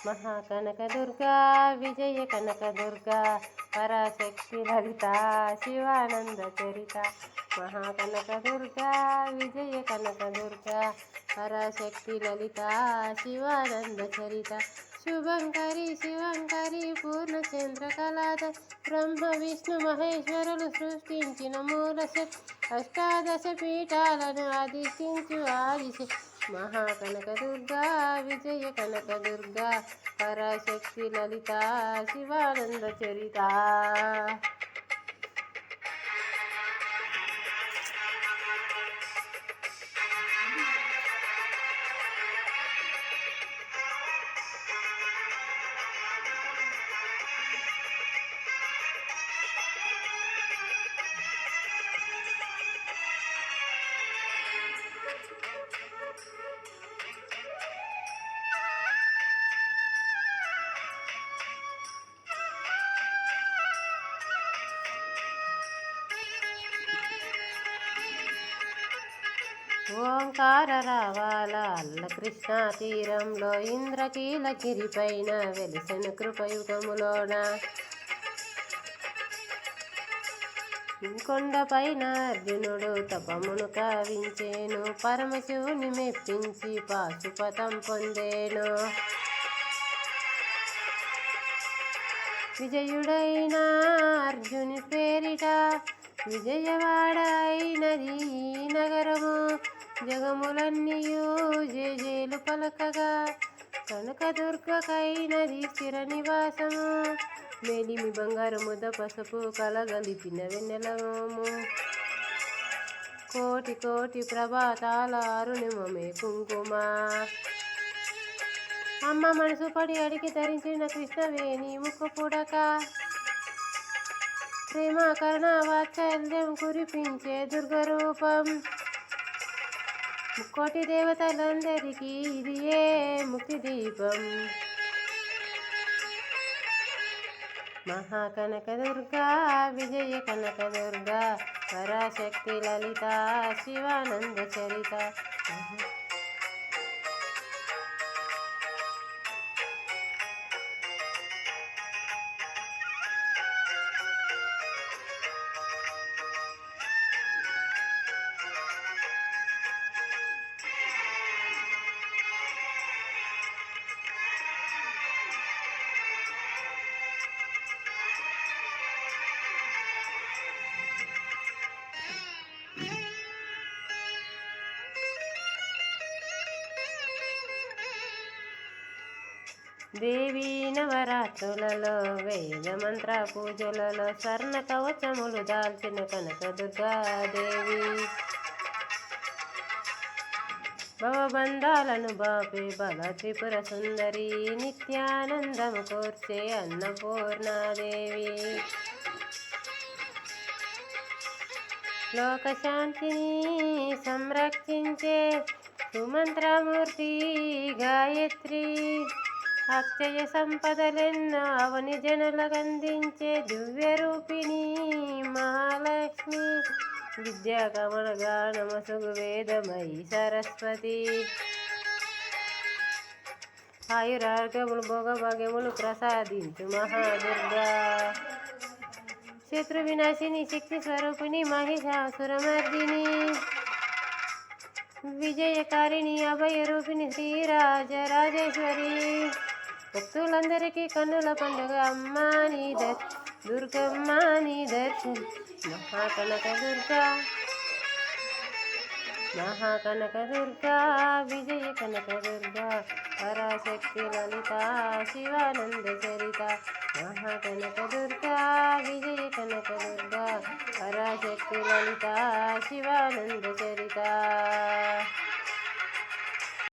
మహాకనక దుర్గా విజయ కనక దుర్గా పరాశక్తి లలిత శివానంద చరిత. మహాకనక దుర్గా విజయ కనక దుర్గా పరాశక్తి లలిత శివానంద చరిత. శుభంకరి శివంకరి పూర్ణచంద్రకళాద బ్రహ్మ విష్ణు మహేశ్వరులు సృష్టించిన మూల శక్తి. అష్టాదశ పీఠాలను అధిష్ఠించు ఆదిశక్తి. మహాకనక దుర్గా విజయ కనక దుర్గా పరాశక్తి లలిత శివానంద చరిత. ఓంకార రావాల అల్ల కృష్ణా తీరంలో ఇంద్రకీలగిరిపైన వెలిసెను కృపయుగములోన. కొండపైన అర్జునుడు తపమును కావించేను పరమశివుని మెప్పించి పాశుపతం పొందేను. విజయుడైన అర్జుని పేరిట విజయవాడ అయినది ఈ నగరము. జగములన్నీయు జేజేలు పలకగా కనకదుర్గకైనది స్థిర నివాసము. మేలిమి బంగారు ముద్ద పసుపు కలగలిపిన వెన్నెలము. కోటి కోటి ప్రభాతాల అరుణిమమే కుంకుమ. అమ్మ మనసు పడి అడిగి ధరించిన కృష్ణవేణి ముక్కు పుడక. ప్రేమ కరుణ వాత్సల్యం కురిపించే దుర్గరూపం. ముక్కోటి దేవతలందరికీ ఇది ఏ ముక్తి దీపం. మహాకనక దుర్గా విజయ కనక దుర్గా పరాశక్తి లలిత శివానంద చరిత. దేవీ నవరాత్రులలో వేద మంత్ర పూజలలో స్వర్ణ కవచములు దాల్చిన కనక దుర్గాదేవి. భవబంధాలను బాపే బల త్రిపుర సుందరి నిత్యానందము కోర్చే అన్నపూర్ణాదేవి. లోకశాంతిని సంరక్షించే సుమంత్రమూర్తి గాయత్రి. అక్షయ సంపదలెన్నో అవని జనులకందించే దివ్య రూపిణి మహాలక్ష్మి. విద్యా కమల గానమసుగు వేదమయి సరస్వతి. ఆయురార్గములు భోగభాగ్యములు ప్రసాదించు మహాదుర్గా. శత్రు వినాశిని శక్తి స్వరూపిణి మహిషాసురమర్దిని. విజయకారిణి అభయ రూపిణి శ్రీరాజరాజేశ్వరి. భక్తులందరికీ కన్నుల పండుగ అమ్మా నీ దుర్గమ్మ నీ దర్శనం. మహాకనక దుర్గా మహాకనక దుర్గా విజయ కనక దుర్గా పరాశక్తి లలిత శివానంద చరిత. మహాకనక దుర్గా విజయ కనక దుర్గా పరాశక్తి లలిత శివానంద చరిత.